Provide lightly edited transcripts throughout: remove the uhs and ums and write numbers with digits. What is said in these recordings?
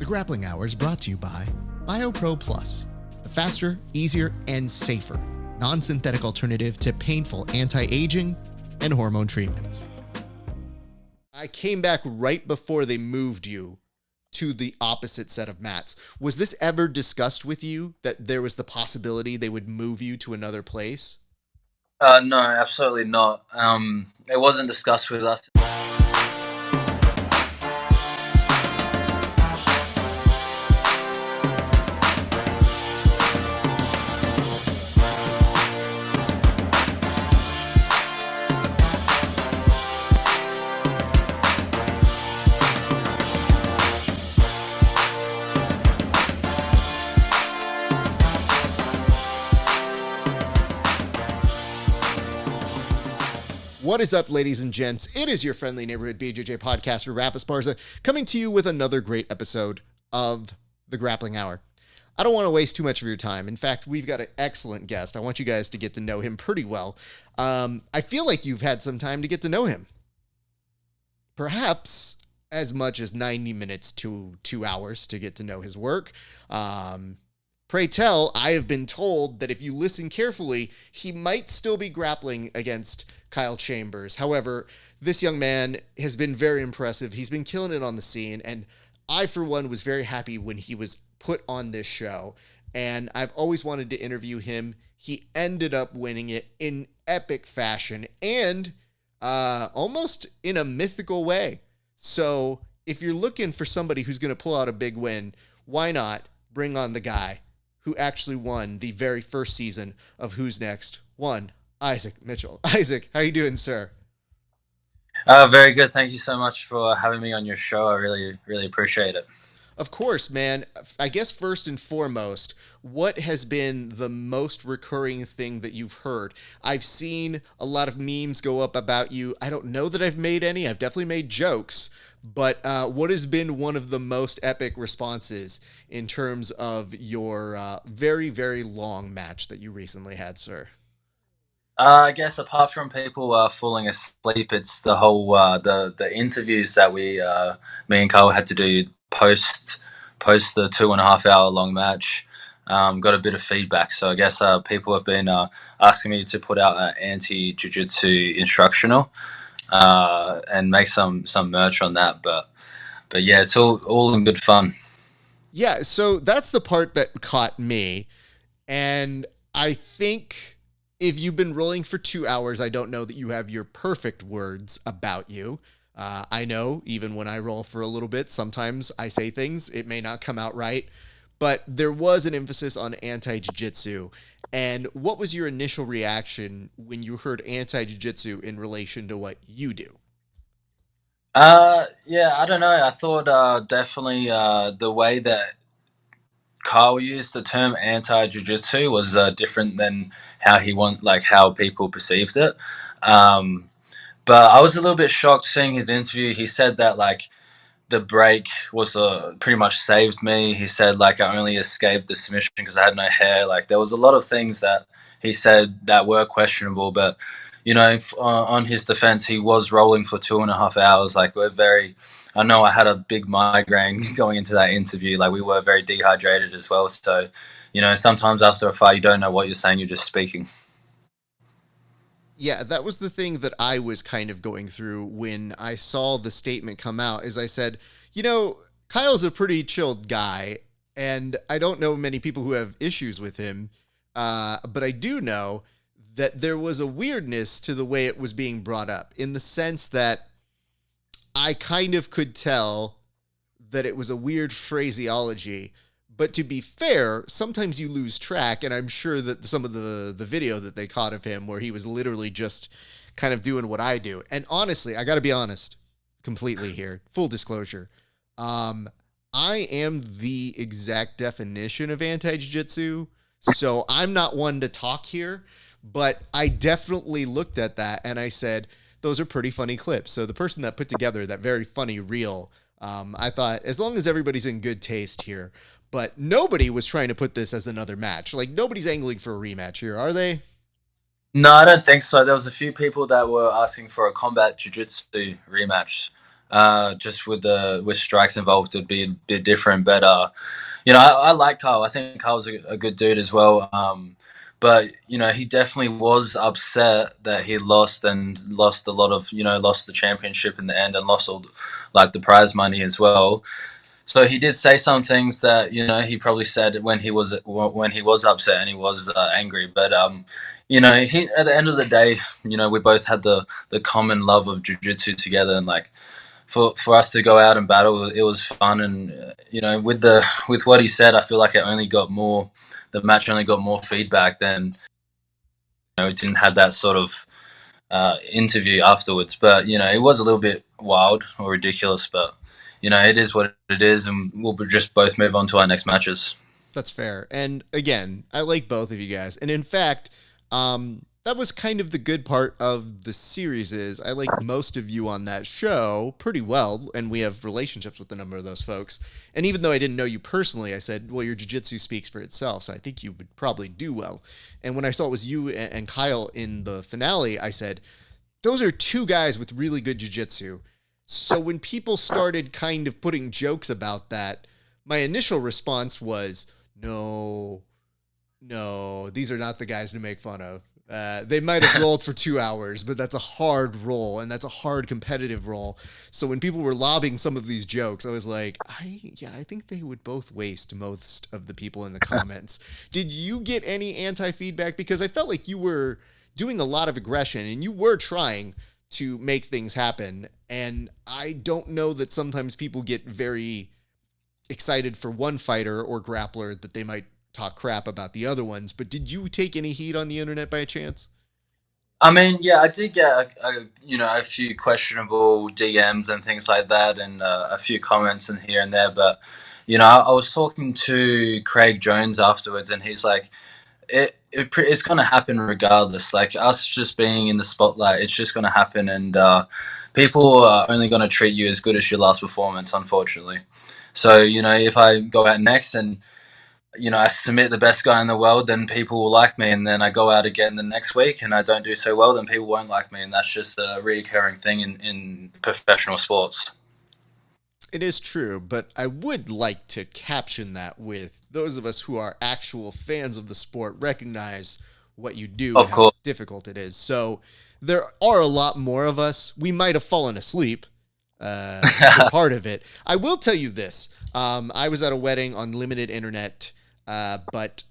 Grappling Hour is brought to you by Biopro Plus, the faster, easier, and safer non-synthetic alternative to painful anti-aging and hormone treatments. I came back right before they moved you to the opposite set of mats. Was this ever discussed with you that there was the possibility they would move you to another place? No, absolutely not. It wasn't discussed with us. What is up, ladies and gents? It is your friendly neighborhood BJJ podcaster, Raph Esparza, coming to you with another great episode of the Grappling Hour. I don't want to waste too much of your time. In fact, we've got an excellent guest. I want you guys to get to know him pretty well. I feel like you've had some time to get to know him. Perhaps as much as 90 minutes to 2 hours to get to know his work. Pray tell, I have been told that if you listen carefully, he might still be grappling against Kyle Chambers. However, this young man has been very impressive. He's been killing it on the scene, and I, for one, was very happy when he was put on this show, and I've always wanted to interview him. He ended up winning it in epic fashion and almost in a mythical way. So if you're looking for somebody who's going to pull out a big win, why not bring on the guy who actually won the very first season of Who's Next, Izaak Michell. Izaak, how you doing, sir? Very good. Thank you so much for having me on your show. I really, really appreciate it. Of course, man. I guess first and foremost, what has been the most recurring thing that you've heard? I've seen a lot of memes go up about you. I don't know that I've made any. I've definitely made jokes. But what has been one of the most epic responses in terms of your very, very long match that you recently had, sir? I guess apart from people falling asleep, it's the whole the interviews that me and Carl had to do post the 2.5 hour long match. Got a bit of feedback, so I guess people have been asking me to put out an anti-Jiu-Jitsu instructional and make some merch on that. But yeah, it's all in good fun. Yeah, so that's the part that caught me, and I think if you've been rolling for 2 hours, I don't know that you have your perfect words about you. I know even when I roll for a little bit, sometimes I say things, it may not come out right, but there was an emphasis on anti-jiu-jitsu. And what was your initial reaction when you heard anti-jiu-jitsu in relation to what you do? Yeah, I don't know. I thought definitely the way that Kyle used the term anti-jiu-jitsu was different than how people perceived it. But I was a little bit shocked seeing his interview. He said that the break was pretty much saved me. He said I only escaped the submission because I had no hair. There was a lot of things that he said that were questionable, but on his defense, he was rolling for 2.5 hours. I know I had a big migraine going into that interview. We were very dehydrated as well. So, sometimes after a fight, you don't know what you're saying. You're just speaking. Yeah, that was the thing that I was kind of going through when I saw the statement come out, is I said, Kyle's a pretty chilled guy, and I don't know many people who have issues with him, but I do know that there was a weirdness to the way it was being brought up, in the sense that I kind of could tell that it was a weird phraseology. But to be fair, sometimes you lose track, and I'm sure that some of the video that they caught of him where he was literally just kind of doing what I do. And honestly, I got to be honest completely here, full disclosure. I am the exact definition of anti-jiu-jitsu, so I'm not one to talk here, but I definitely looked at that and I said, those are pretty funny clips. So the person that put together that very funny reel, I thought, as long as everybody's in good taste here. But nobody was trying to put this as another match. Nobody's angling for a rematch here, are they? No, I don't think so. There was a few people that were asking for a combat jiu-jitsu rematch. Just with strikes involved, it'd be a bit different. But I like Kyle. I think Kyle's a good dude as well. But he definitely was upset that he lost and lost a lot of lost the championship in the end and lost all like the prize money as well. So he did say some things that he probably said when he was upset and he was angry. But he at the end of the day, we both had the common love of jiu-jitsu together, and like for us to go out and battle, it was fun. And with what he said, I feel like the match only got more feedback than it didn't have that sort of interview afterwards. But it was a little bit wild or ridiculous, but it is what it is, and we'll just both move on to our next matches. That's fair. And again, I like both of you guys. And in fact, that was kind of the good part of the series is I like most of you on that show pretty well, and we have relationships with a number of those folks. And even though I didn't know you personally, I said, well, your jiu-jitsu speaks for itself, so I think you would probably do well. And when I saw it was you and Kyle in the finale, I said, those are two guys with really good jiu-jitsu. So when people started kind of putting jokes about that, my initial response was, no, these are not the guys to make fun of. They might have rolled for 2 hours, but that's a hard roll, and that's a hard competitive roll. So when people were lobbing some of these jokes, I was like, I think they would both waste most of the people in the comments. Did you get any anti-feedback? Because I felt like you were doing a lot of aggression, and you were trying to make things happen. And I don't know that sometimes people get very excited for one fighter or grappler that they might talk crap about the other ones. But did you take any heat on the internet by chance? I mean, yeah, I did get a few questionable DMs and things like that, and a few comments in here and there. But I was talking to Craig Jones afterwards, and he's like, it's going to happen regardless. Like us just being in the spotlight, it's just going to happen, and people are only going to treat you as good as your last performance, unfortunately. So if I go out next and I submit the best guy in the world, then people will like me, and then I go out again the next week and I don't do so well, then people won't like me, and that's just a recurring thing in professional sports. It is true, but I would like to caption that with those of us who are actual fans of the sport recognize what you do and Of how course. difficult it is. So there are a lot more of us. We might have fallen asleep for part of it. I will tell you this. I was at a wedding on limited internet, but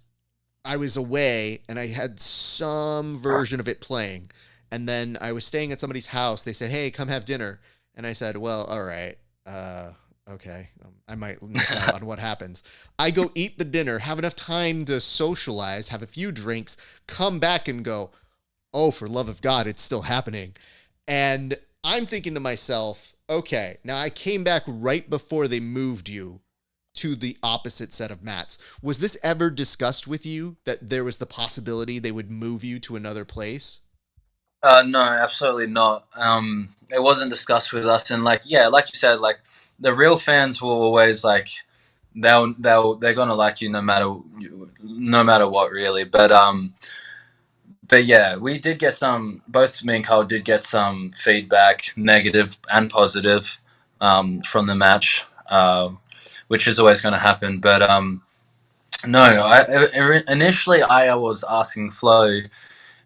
I was away and I had some version of it playing. And then I was staying at somebody's house. They said, hey, come have dinner. And I said, well, all right. Okay. I might miss out on what happens. I go eat the dinner, have enough time to socialize, have a few drinks, come back and go, oh, for love of God, it's still happening. And I'm thinking to myself, okay, now I came back right before they moved you to the opposite set of mats. Was this ever discussed with you that there was the possibility they would move you to another place? No, absolutely not. It wasn't discussed with us, and like yeah, like you said, like the real fans will always like they're gonna like you no matter what really. But yeah, we did get some. Both me and Carl did get some feedback, negative and positive, from the match, which is always going to happen. But no, initially I was asking Flo.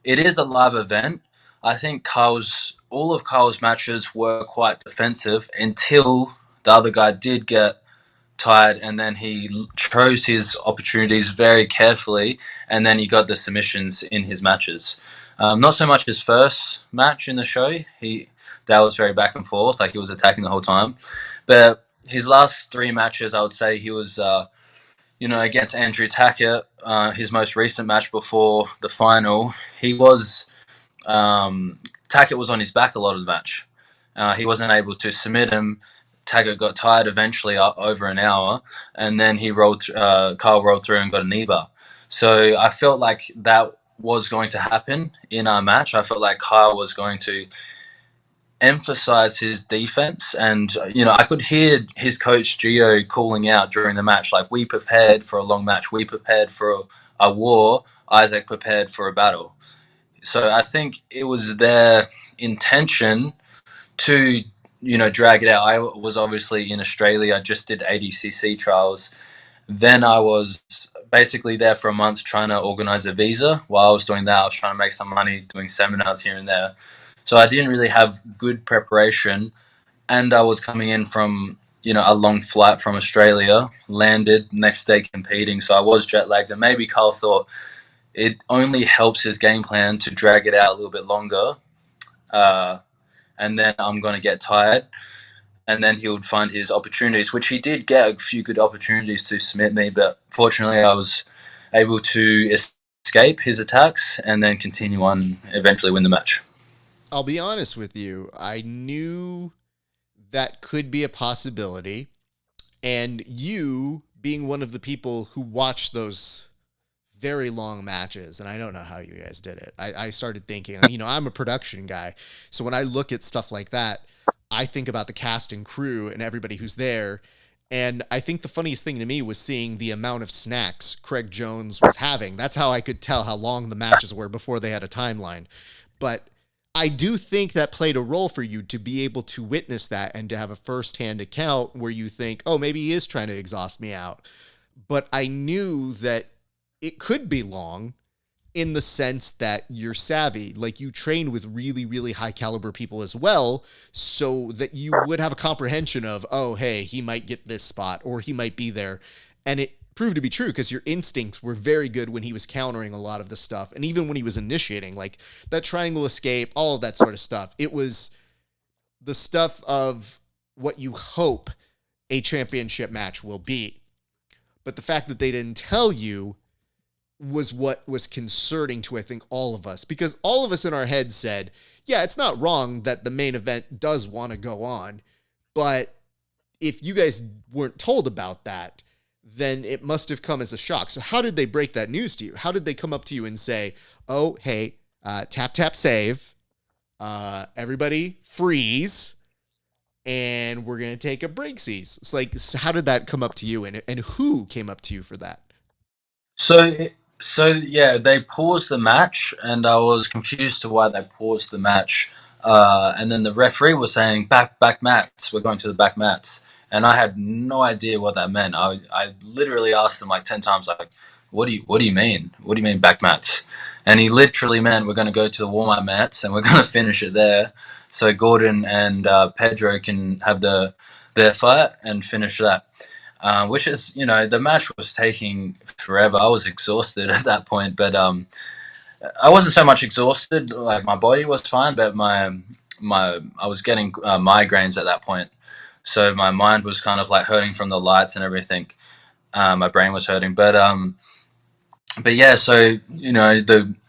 It is a live event. I think Carl's all of Carl's matches were quite defensive until the other guy did get tired, and then he chose his opportunities very carefully, and then he got the submissions in his matches. Not so much his first match in the show. That was very back and forth, like he was attacking the whole time. But his last three matches, I would say he was, against Andrew Tackett, his most recent match before the final. He was Tackett was on his back a lot of the match. He wasn't able to submit him. Taggart got tired eventually over an hour, and then Kyle rolled through and got a knee bar. So I felt like that was going to happen in our match. I felt like Kyle was going to emphasize his defense, and I could hear his coach Gio calling out during the match, like, we prepared for a long match, we prepared for a war, Izaak prepared for a battle. So I think it was their intention to drag it out. I was obviously in Australia. I just did ADCC trials. Then I was basically there for a month trying to organize a visa. While I was doing that, I was trying to make some money doing seminars here and there. So I didn't really have good preparation, and I was coming in from a long flight from Australia, landed next day competing, so I was jet lagged. And maybe Carl thought it only helps his game plan to drag it out a little bit longer, uh, and then I'm going to get tired, and then he would find his opportunities, which he did get a few good opportunities to submit me, but fortunately I was able to escape his attacks and then continue on, eventually win the match. I'll be honest with you. I knew that could be a possibility. And you being one of the people who watched those very long matches, and I don't know how you guys did it. I started thinking, I'm a production guy. So when I look at stuff like that, I think about the cast and crew and everybody who's there. And I think the funniest thing to me was seeing the amount of snacks Craig Jones was having. That's how I could tell how long the matches were before they had a timeline. But I do think that played a role for you to be able to witness that and to have a firsthand account where you think, oh, maybe he is trying to exhaust me out. But I knew that it could be long in the sense that you're savvy. Like, you train with really, really high caliber people as well, so that you would have a comprehension of, oh, hey, he might get this spot or he might be there. And it proved to be true because your instincts were very good when he was countering a lot of the stuff. And even when he was initiating, like that triangle escape, all of that sort of stuff, it was the stuff of what you hope a championship match will be. But the fact that they didn't tell you was what was concerning to, I think, all of us, because all of us in our head said, yeah, it's not wrong that the main event does want to go on, but if you guys weren't told about that, then it must have come as a shock. So how did they break that news to you? How did they come up to you and say, oh, hey, tap, tap, save, everybody freeze, and we're going to take a breaksies? It's like, so how did that come up to you, and who came up to you for that? So yeah, they paused the match, and I was confused to why they paused the match. And then the referee was saying back mats. We're going to the back mats, and I had no idea what that meant. I literally asked him like 10 times, like, what do you mean? What do you mean back mats? And he literally meant we're going to go to the warm up mats and we're going to finish it there, so Gordon and Pedro can have their fight and finish that. Which is, the match was taking forever. I was exhausted at that point, but I wasn't so much exhausted. Like, my body was fine, but I was getting migraines at that point, so my mind was kind of like hurting from the lights and everything. My brain was hurting, but yeah. So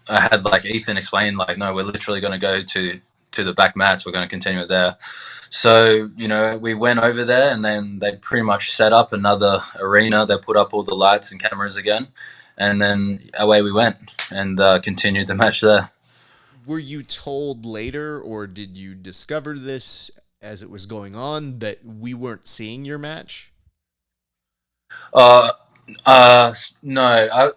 I had like Ethan explain, like, no, we're literally going to go to the back mats. We're going to continue it there. So, we went over there, and then they pretty much set up another arena. They put up all the lights and cameras again, and then away we went and continued the match there. Were you told later, or did you discover this as it was going on, that we weren't seeing your match? Uh, no,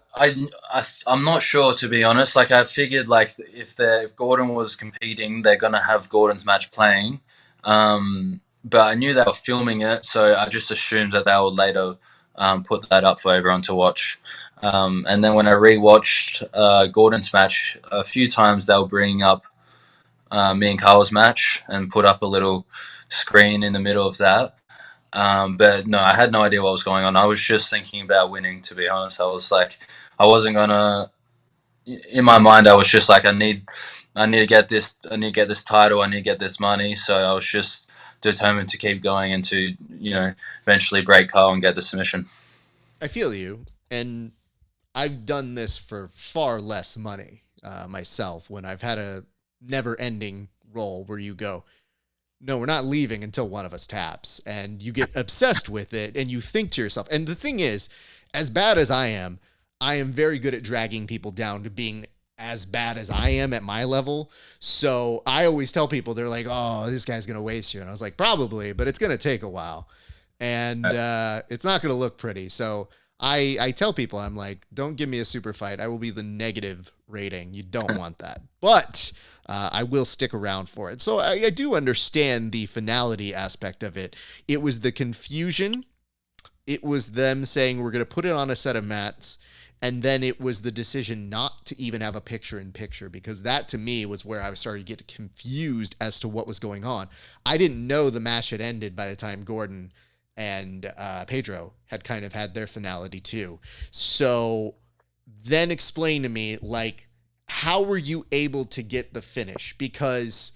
I'm not sure, to be honest. Like, I figured, like, if Gordon was competing, they're gonna have Gordon's match playing. But I knew they were filming it, so I just assumed that they would later put that up for everyone to watch. And then when I rewatched Gordon's match a few times, they were bringing up me and Carl's match and put up a little screen in the middle of that. But no, I had no idea what was going on. I was just thinking about winning, to be honest. I was like, I wasn't gonna. In my mind, I was just like, I need to get this. I need to get this title. I need to get this money. So I was just determined to keep going and to, eventually break Carl and get the submission. I feel you, and I've done this for far less money myself when I've had a never-ending role where you go, no, we're not leaving until one of us taps, and you get obsessed with it, and you think to yourself. And the thing is, as bad as I am very good at dragging people down to being as bad as I am at my level. So I always tell people, they're like, oh, this guy's going to waste you. And I was like, probably, but it's going to take a while. And it's not going to look pretty. So I tell people, I'm like, don't give me a super fight. I will be the negative rating. You don't want that. But I will stick around for it. So I do understand the finality aspect of it. It was the confusion. It was them saying, we're going to put it on a set of mats. And then it was the decision not to even have a picture-in-picture, because that to me was where I started to get confused as to what was going on. I didn't know the match had ended by the time Gordon and Pedro had kind of had their finality too. So then explain to me, like, how were you able to get the finish? Because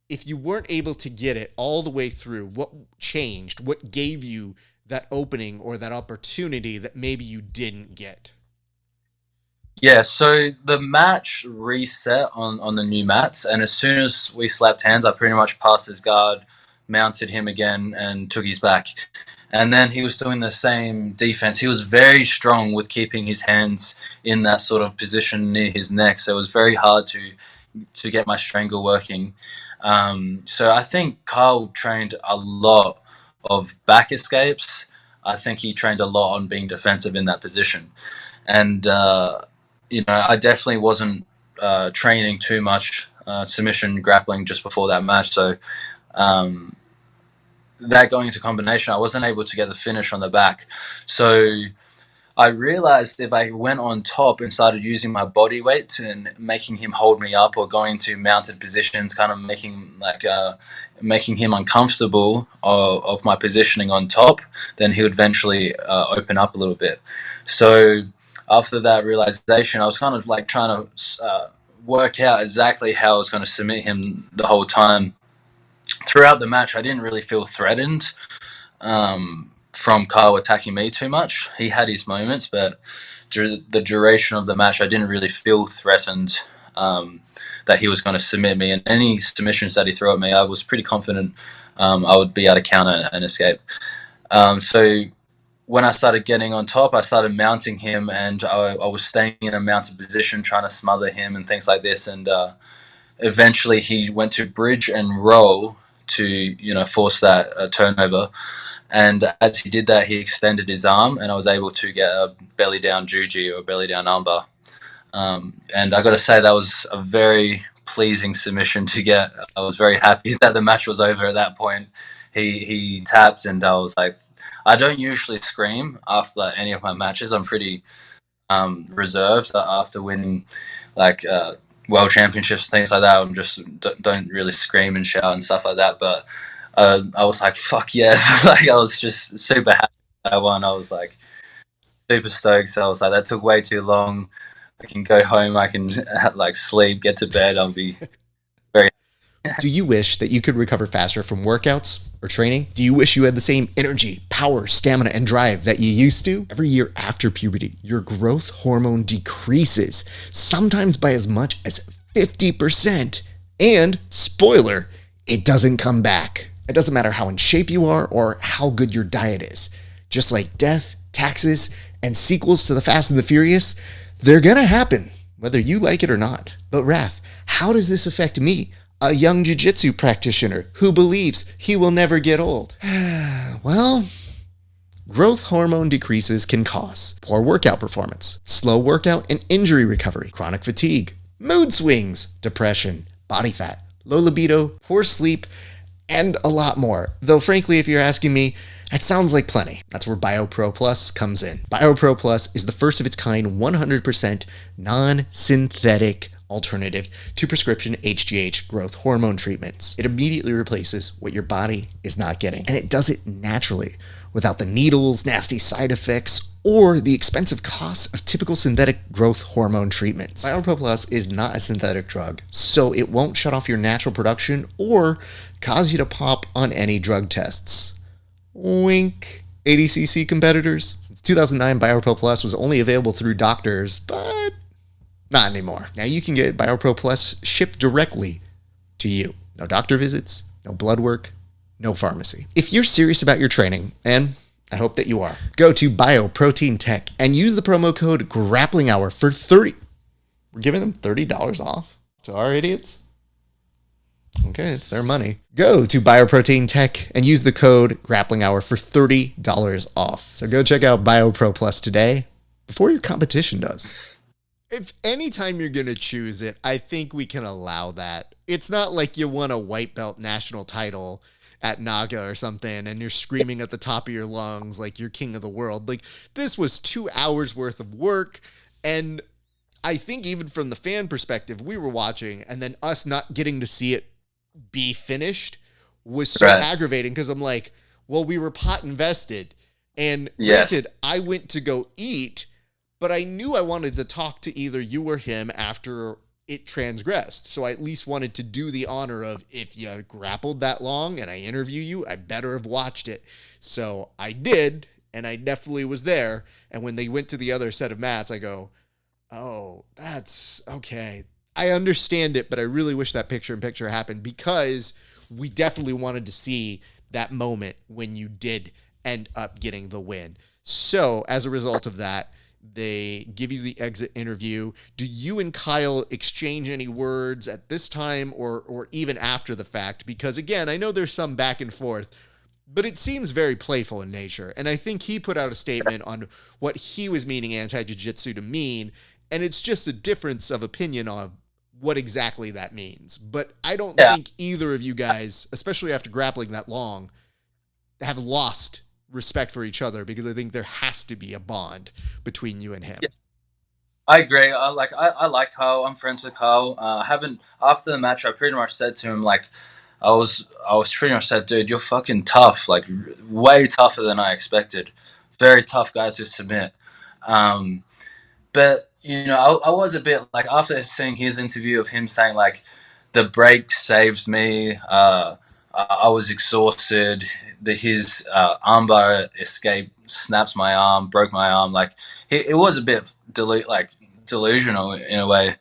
if you weren't able to get it all the way through, what changed? What gave you that opening or that opportunity that maybe you didn't get? Yeah, so the match reset on the new mats, and as soon as we slapped hands, I pretty much passed his guard, mounted him again, and took his back. And then he was doing the same defense. He was very strong with keeping his hands in that sort of position near his neck, so it was very hard to get my strangle working. So I think Kyle trained a lot of back escapes. I think he trained a lot on being defensive in that position. And I definitely wasn't training too much submission grappling just before that match. So that going into combination, I wasn't able to get the finish on the back. So I realized if I went on top and started using my body weight and making him hold me up, or going to mounted positions, kind of making him uncomfortable of my positioning on top, then he would eventually open up a little bit. So after that realization, I was kind of like trying to work out exactly how I was going to submit him the whole time. Throughout the match, I didn't really feel threatened from Kyle attacking me too much. He had his moments, but the duration of the match, I didn't really feel threatened that he was going to submit me. And any submissions that he threw at me, I was pretty confident I would be able to counter and escape. So when I started getting on top, I started mounting him, and I was staying in a mounted position, trying to smother him and things like this. And eventually he went to bridge and roll to, force that turnover. And as he did that, he extended his arm, and I was able to get a belly down juji, or belly down armbar. And I got to say, that was a very pleasing submission to get. I was very happy that the match was over at that point. He tapped, and I was like, I don't usually scream after any of my matches. I'm pretty reserved after winning, like, world championships, things like that. I'm just don't really scream and shout and stuff like that. But I was like, fuck yes. Like, I was just super happy that I won. I was like super stoked. So I was like, that took way too long. I can go home. I can like sleep, get to bed. I'll be very. Do you wish that you could recover faster from workouts or training? Do you wish you had the same energy, power, stamina, and drive that you used to? Every year after puberty, your growth hormone decreases, sometimes by as much as 50%. And, spoiler, it doesn't come back. It doesn't matter how in shape you are or how good your diet is. Just like death, taxes, and sequels to The Fast and the Furious, they're gonna happen, whether you like it or not. But Raph, how does this affect me, a young jiu-jitsu practitioner who believes he will never get old? Well, growth hormone decreases can cause poor workout performance, slow workout and injury recovery, chronic fatigue, mood swings, depression, body fat, low libido, poor sleep, and a lot more. Though frankly, if you're asking me, that sounds like plenty. That's where Biopro Plus comes in. Biopro Plus is the first of its kind 100% non-synthetic alternative to prescription HGH growth hormone treatments. It immediately replaces what your body is not getting, and it does it naturally without the needles, nasty side effects, or the expensive costs of typical synthetic growth hormone treatments. Biopro Plus is not a synthetic drug, so it won't shut off your natural production or cause you to pop on any drug tests. Wink, ADCC competitors. Since 2009, Biopro Plus was only available through doctors, but not anymore. Now you can get Biopro Plus shipped directly to you. No doctor visits, no blood work, no pharmacy. If you're serious about your training, and I hope that you are, go to Bioprotein Tech and use the promo code GRAPPLINGHOUR for We're giving them $30 off to our idiots? Okay, it's their money. Go to Bioprotein Tech and use the code GRAPPLINGHOUR for $30 off. So go check out Biopro Plus today before your competition does. If anytime you're going to choose it, I think we can allow that. It's not like you won a white belt national title at Naga or something and you're screaming at the top of your lungs like you're king of the world. Like, this was 2 hours worth of work. And I think even from the fan perspective, we were watching and then us not getting to see it be finished was so Right. aggravating because I'm like, well, we were pot invested. And Yes. granted, I went to go eat, but I knew I wanted to talk to either you or him after it transgressed. So I at least wanted to do the honor of, if you grappled that long and I interview you, I better have watched it. So I did, and I definitely was there. And when they went to the other set of mats, I go, oh, that's okay. I understand it, but I really wish that picture in picture happened because we definitely wanted to see that moment when you did end up getting the win. So as a result of that, they give you the exit interview. Do you and Kyle exchange any words at this time or even after the fact? Because again, I know there's some back and forth, but it seems very playful in nature. And I think he put out a statement on what he was meaning anti-jiu-jitsu to mean. And it's just a difference of opinion on what exactly that means. But I don't Yeah. think either of you guys, especially after grappling that long, have lost respect for each other, because I think there has to be a bond between you and him. Yeah. I agree. I like Kyle. I'm friends with Kyle. I haven't after the match. I pretty much said to him like, I was pretty much said, dude, you're fucking tough. Like way tougher than I expected. Very tough guy to submit. Um, but I was a bit like after seeing his interview of him saying like, the break saved me. I was exhausted. His armbar escape snaps my arm, broke my arm. Like it was a bit delusional in a way.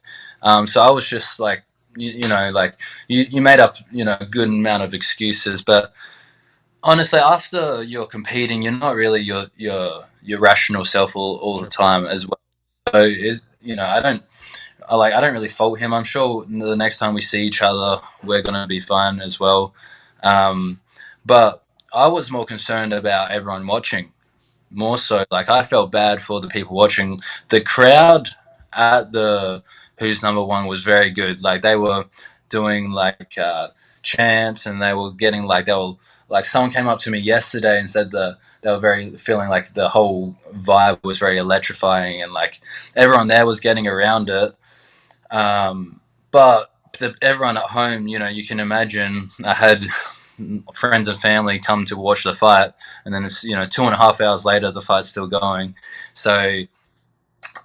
So I was just like, like you made up a good amount of excuses, but honestly, after you're competing, you're not really your rational self all the Sure. time as well. So I don't really fault him. I'm sure the next time we see each other, we're gonna be fine as well. But I was more concerned about everyone watching. More so, like I felt bad for the people watching. The crowd at the Who's Number One was very good. Like they were doing like chants, and they were getting like they were like someone came up to me yesterday and said they were very feeling like the whole vibe was very electrifying, and like everyone there was getting around it. But everyone at home, you can imagine. I had friends and family come to watch the fight, and then it's 2.5 hours later, the fight's still going. So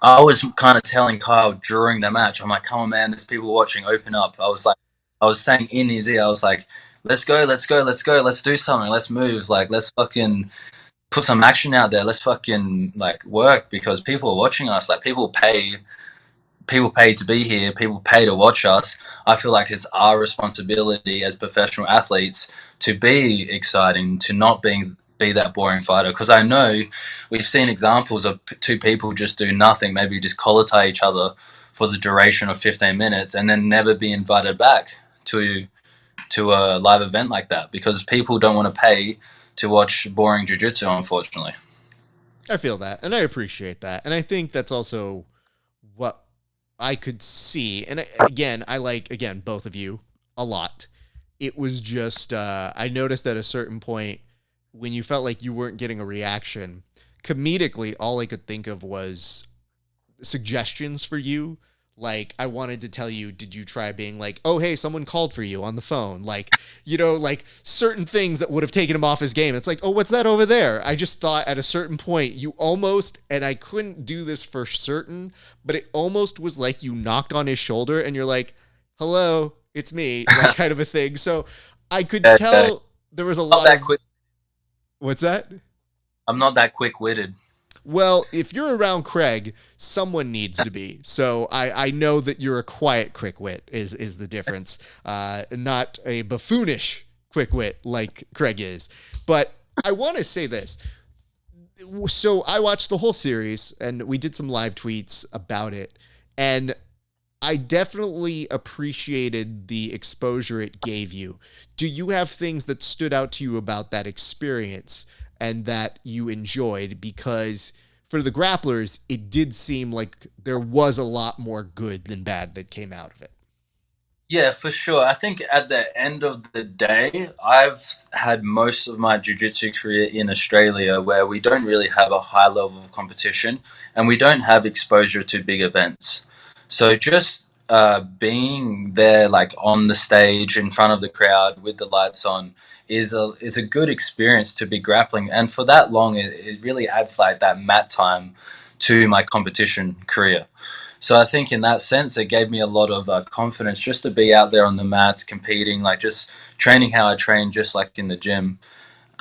I was kind of telling Kyle during the match, I'm like, "Come on, man, there's people watching. Open up." I was saying in his ear, I was like, "Let's go, let's go, let's go, let's do something, let's move, like let's fucking put some action out there, let's fucking like work because people are watching us. Like people pay to be here, people pay to watch us. I feel like it's our responsibility as professional athletes to be exciting, to not be that boring fighter. Because I know we've seen examples of two people just do nothing, maybe just collar tie each other for the duration of 15 minutes and then never be invited back to a live event like that because people don't want to pay to watch boring jiu-jitsu, unfortunately. I feel that, and I appreciate that. And I think that's also what I could see. And again, I like, again, both of you a lot. It was just, I noticed at a certain point when you felt like you weren't getting a reaction, comedically, all I could think of was suggestions for you. Like, I wanted to tell you, did you try being like, oh, hey, someone called for you on the phone? Like, like certain things that would have taken him off his game. It's like, oh, what's that over there? I just thought at a certain point, you almost, and I couldn't do this for certain, but it almost was like you knocked on his shoulder and you're like, hello, it's me, like kind of a thing. So I could tell there was a Not lot that of, quick. what's that? I'm not that quick-witted. Well, if you're around Craig, someone needs to be. So I know that you're a quiet quick wit is the difference. Not a buffoonish quick wit like Craig is. But I want to say this. So I watched the whole series and we did some live tweets about it. And I definitely appreciated the exposure it gave you. Do you have things that stood out to you about that experience and that you enjoyed? Because for the grapplers, it did seem like there was a lot more good than bad that came out of it. Yeah, for sure. I think at the end of the day, I've had most of my jiu-jitsu career in Australia where we don't really have a high level of competition and we don't have exposure to big events. So just being there, like on the stage in front of the crowd with the lights on, is a good experience to be grappling. And for that long, it really adds like that mat time to my competition career. So I think in that sense, it gave me a lot of confidence just to be out there on the mats, competing, like just training how I train, just like in the gym.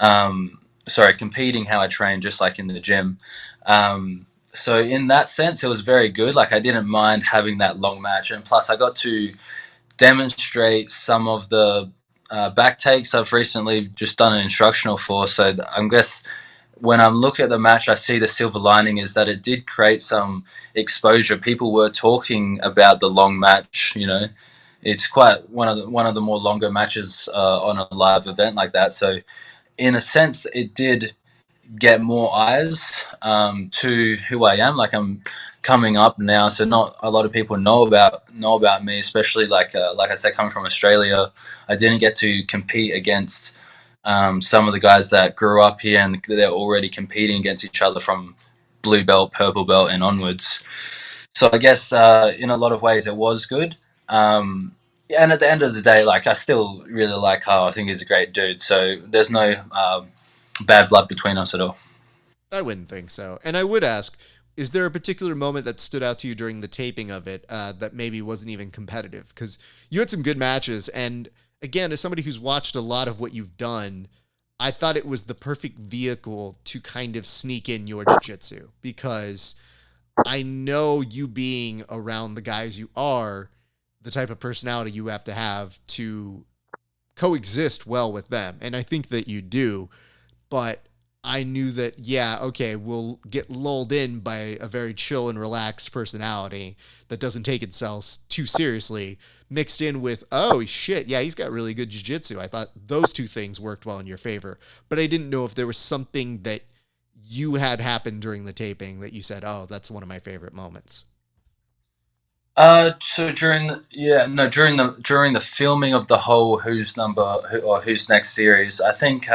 Sorry, competing how I train, just like in the gym. So in that sense, it was very good. Like I didn't mind having that long match, and plus I got to demonstrate some of the back takes I've recently just done an instructional for. So I guess when I'm looking at the match, I see the silver lining is that it did create some exposure. People were talking about the long match. You know, it's quite one of the more longer matches on a live event like that. So in a sense, it did get more eyes to who I am. Like I'm coming up now, so not a lot of people know about me. Especially like I said, coming from Australia, I didn't get to compete against some of the guys that grew up here and they're already competing against each other from blue belt, purple belt, and onwards. So I guess in a lot of ways it was good. And at the end of the day, like I still really like Carl. I think he's a great dude. So there's no bad blood between us at all. I wouldn't think so. And I would ask, is there a particular moment that stood out to you during the taping of it that maybe wasn't even competitive? Because you had some good matches. And again, as somebody who's watched a lot of what you've done, I thought it was the perfect vehicle to kind of sneak in your jiu-jitsu because I know you being around the guys you are, the type of personality you have to coexist well with them. And I think that you do. But I knew that, yeah, okay, we'll get lulled in by a very chill and relaxed personality that doesn't take itself too seriously, mixed in with, oh shit, yeah, he's got really good jiu-jitsu. I thought those two things worked well in your favor. But I didn't know if there was something that you had happen during the taping that you said, oh, that's one of my favorite moments. So during the filming of the whole Who's Next series, I think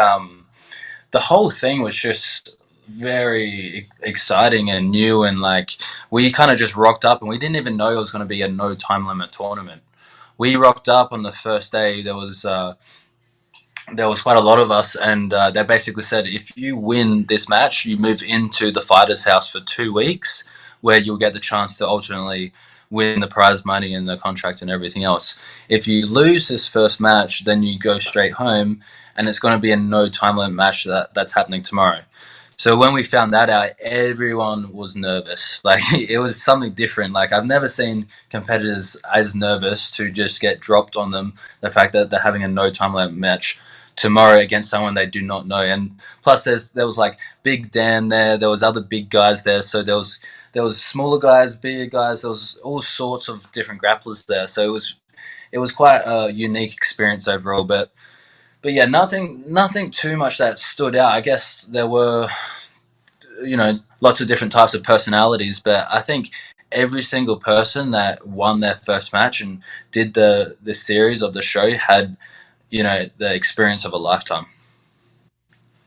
the whole thing was just very exciting and new, and like we kind of just rocked up and we didn't even know it was going to be a no time limit tournament. We rocked up on the first day. There was quite a lot of us, and they basically said if you win this match, you move into the fighter's house for 2 weeks, where you'll get the chance to ultimately win the prize money and the contract and everything else. If you lose this first match, then you go straight home, and it's going to be a no time limit match that's happening tomorrow. So when we found that out, everyone was nervous. Like it was something different. Like I've never seen competitors as nervous to just get dropped on them. The fact that they're having a no time limit match tomorrow against someone they do not know, and plus there was like Big Dan there. There was other big guys there. So there was smaller guys, bigger guys. There was all sorts of different grapplers there. So it was quite a unique experience overall. But yeah, nothing too much that stood out. I guess there were, lots of different types of personalities, but I think every single person that won their first match and did the series of the show had, the experience of a lifetime.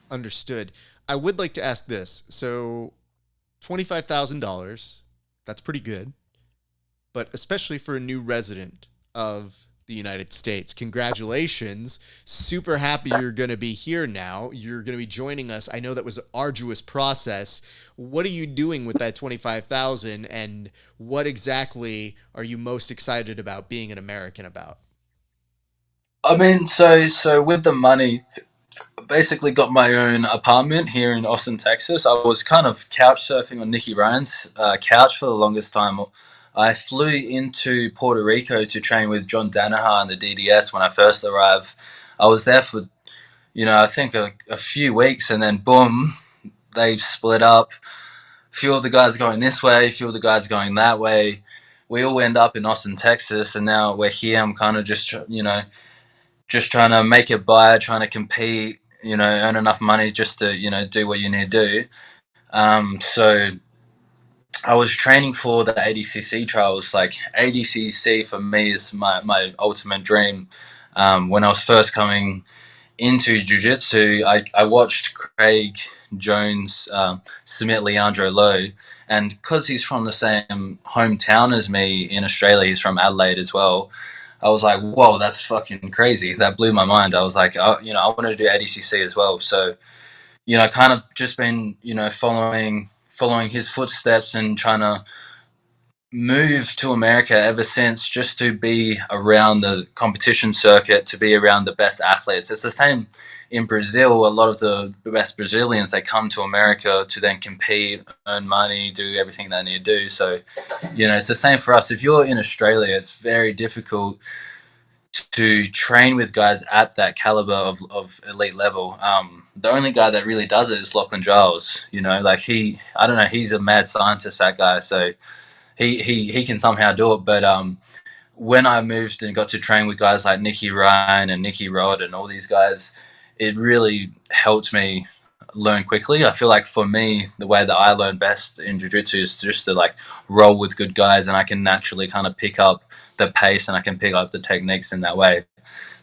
Understood. I would like to ask this. So, $25,000, that's pretty good, but especially for a new resident of the United States. Congratulations. Super happy you're going to be here now. You're going to be joining us. I know that was an arduous process. What are you doing with that 25,000 and what exactly are you most excited about being an American about? I mean, so with the money, basically got my own apartment here in Austin, Texas. I was kind of couch surfing on Nicky Ryan's couch for the longest time. I flew into Puerto Rico to train with John Danaher and the DDS when I first arrived. I was there for, I think a few weeks, and then boom, they split up. A few of the guys going this way, a few of the guys going that way. We all end up in Austin, Texas, and now we're here. I'm kind of just trying to make it by, trying to compete, earn enough money just to, do what you need to do. So I was training for the ADCC trials. Like ADCC for me is my ultimate dream. When I was first coming into jiu-jitsu, I watched Craig Jones submit Leandro Lowe, and because he's from the same hometown as me in Australia, he's from Adelaide as well. I was like, whoa, that's fucking crazy. That blew my mind. I was like, oh, I wanted to do ADCC as well. So, kind of just been, following his footsteps and trying to moved to America ever since, just to be around the competition circuit, to be around the best athletes. It's the same in Brazil. A lot of the best Brazilians, they come to America to then compete, earn money, do everything they need to do. So, it's the same for us. If you're in Australia, it's very difficult to train with guys at that caliber of elite level. The only guy that really does it is Lachlan Giles. Like I don't know, he's a mad scientist, that guy. So he can somehow do it. But when I moved and got to train with guys like Nicky Ryan and Nicky Rod and all these guys, it really helped me learn quickly. I feel like for me, the way that I learn best in jiu-jitsu is just to like roll with good guys, and I can naturally kind of pick up the pace and I can pick up the techniques in that way.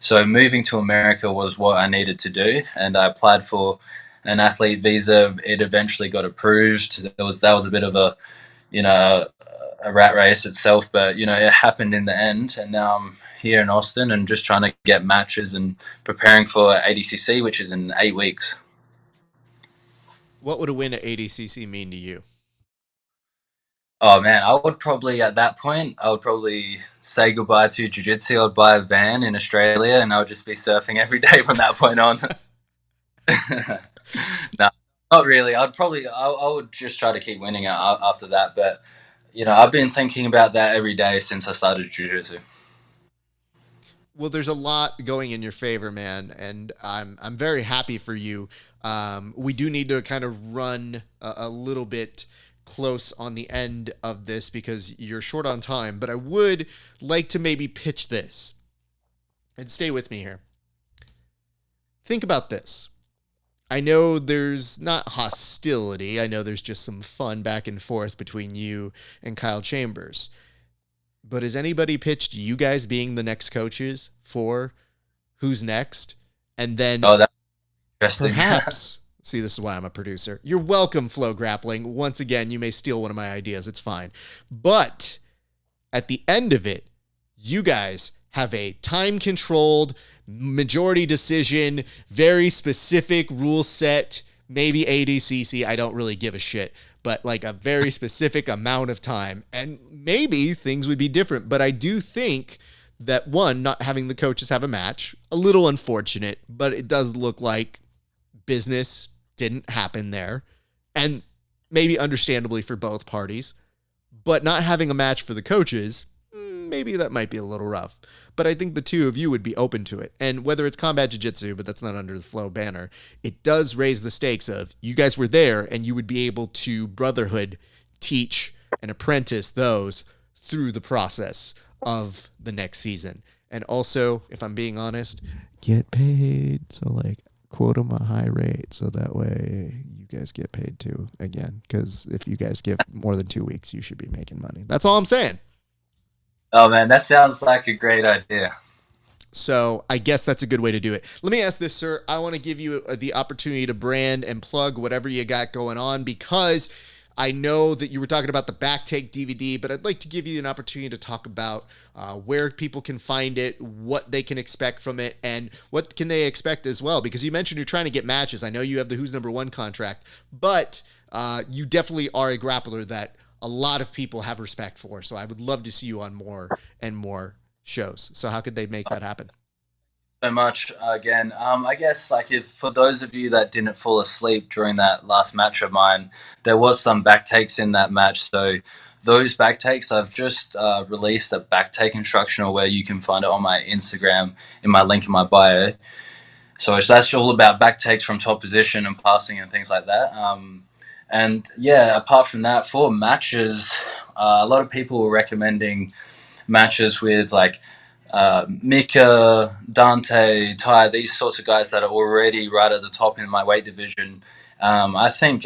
So moving to America was what I needed to do, and I applied for an athlete visa. It eventually got approved. That was a bit of a rat race itself, but it happened in the end, and now I'm here in Austin and just trying to get matches and preparing for ADCC, which is in 8 weeks. What would a win at ADCC mean to you? Oh man, I would probably at that point I would probably say goodbye to jiu-jitsu. I'd buy a van in Australia and I would just be surfing every day from that point on. No, not really. I would just try to keep winning it after that, but I've been thinking about that every day since I started jiu-jitsu. Well, there's a lot going in your favor, man, and I'm very happy for you. We do need to kind of run a little bit close on the end of this because you're short on time, but I would like to maybe pitch this. And stay with me here. Think about this. I know there's not hostility. I know there's just some fun back and forth between you and Kyle Chambers. But has anybody pitched you guys being the next coaches for Who's Next? And then that's interesting. Perhaps, see, this is why I'm a producer. You're welcome, FloGrappling. Once again, you may steal one of my ideas. It's fine. But at the end of it, you guys have a time-controlled, majority decision, very specific rule set, maybe ADCC, I don't really give a shit, but like a very specific amount of time. And maybe things would be different. But I do think that, one, not having the coaches have a match, a little unfortunate, but it does look like business didn't happen there. And maybe understandably for both parties. But not having a match for the coaches, maybe that might be a little rough. But I think the two of you would be open to it. And whether it's combat jiu-jitsu, but that's not under the Flow banner, it does raise the stakes of you guys were there and you would be able to brotherhood teach and apprentice those through the process of the next season. And also, if I'm being honest, get paid. So like quote them a high rate so that way you guys get paid too again. Because if you guys give more than 2 weeks, you should be making money. That's all I'm saying. Oh man, that sounds like a great idea. So I guess that's a good way to do it. Let me ask this, sir. I want to give you the opportunity to brand and plug whatever you got going on, because I know that you were talking about the Backtake DVD, but I'd like to give you an opportunity to talk about where people can find it, what they can expect from it, and what can they expect as well. Because you mentioned you're trying to get matches. I know you have the Who's Number One contract, but you definitely are a grappler that a lot of people have respect for. So I would love to see you on more and more shows. So how could they make that happen? So much again. I guess like if for those of you that didn't fall asleep during that last match of mine, there was some back takes in that match. So those back takes, I've just released a back take instructional where you can find it on my Instagram in my link in my bio. So that's all about back takes from top position and passing and things like that. And yeah, apart from that, for matches, a lot of people were recommending matches with like Mika, Dante, Ty, these sorts of guys that are already right at the top in my weight division. I think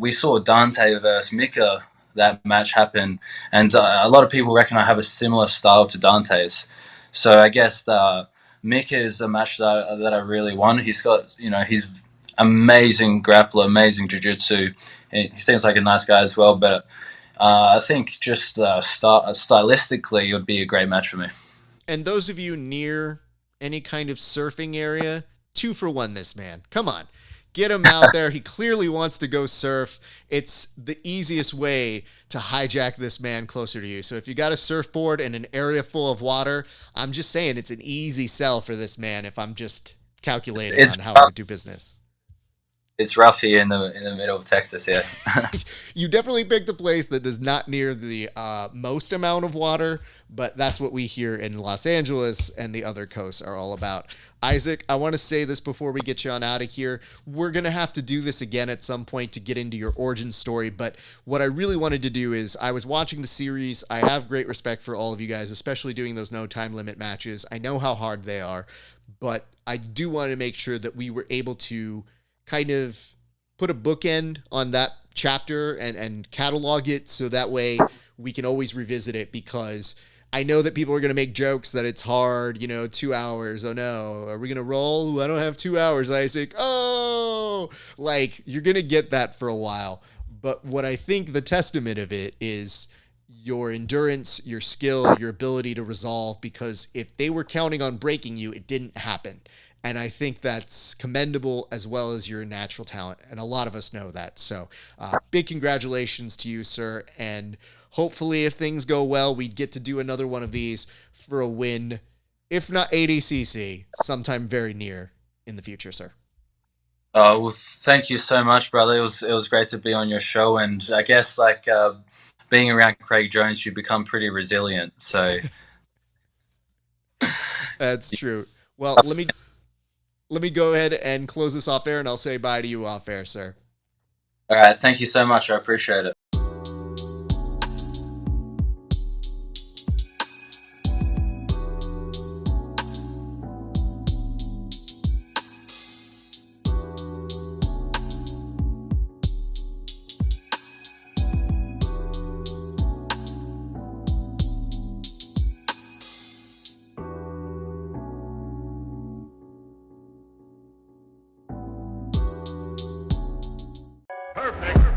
we saw Dante versus Mika, that match happen, and a lot of people reckon I have a similar style to Dante's. So I guess Mika is a match that I really want. He's got, he's amazing grappler, amazing jiu-jitsu. He seems like a nice guy as well, but I think just stylistically, it would be a great match for me. And those of you near any kind of surfing area, 2-for-1 this man. Come on. Get him out there. He clearly wants to go surf. It's the easiest way to hijack this man closer to you. So if you got a surfboard and an area full of water, I'm just saying it's an easy sell for this man if I'm just calculating on how I would do business. It's rough here in the middle of Texas here. You definitely picked a place that is not near the most amount of water, but that's what we here in Los Angeles and the other coasts are all about. Izaak, I want to say this before we get you on out of here. We're going to have to do this again at some point to get into your origin story, but what I really wanted to do is I was watching the series. I have great respect for all of you guys, especially doing those no time limit matches. I know how hard they are, but I do want to make sure that we were able to kind of put a bookend on that chapter and catalog it so that way we can always revisit it, because I know that people are going to make jokes that it's hard, 2 hours. Oh no, are we going to roll? I don't have 2 hours, Izaak. Oh, like you're going to get that for a while. But what I think the testament of it is your endurance, your skill, your ability to resolve, because if they were counting on breaking you, it didn't happen. And I think that's commendable, as well as your natural talent. And a lot of us know that. So big congratulations to you, sir. And hopefully if things go well, we get to do another one of these for a win, if not ADCC, sometime very near in the future, sir. Well, thank you so much, brother. It was great to be on your show. And I guess being around Craig Jones, you become pretty resilient. So That's true. Well, let me go ahead and close this off air, and I'll say bye to you off air, sir. all right, thank you so much. I appreciate it. Perfect.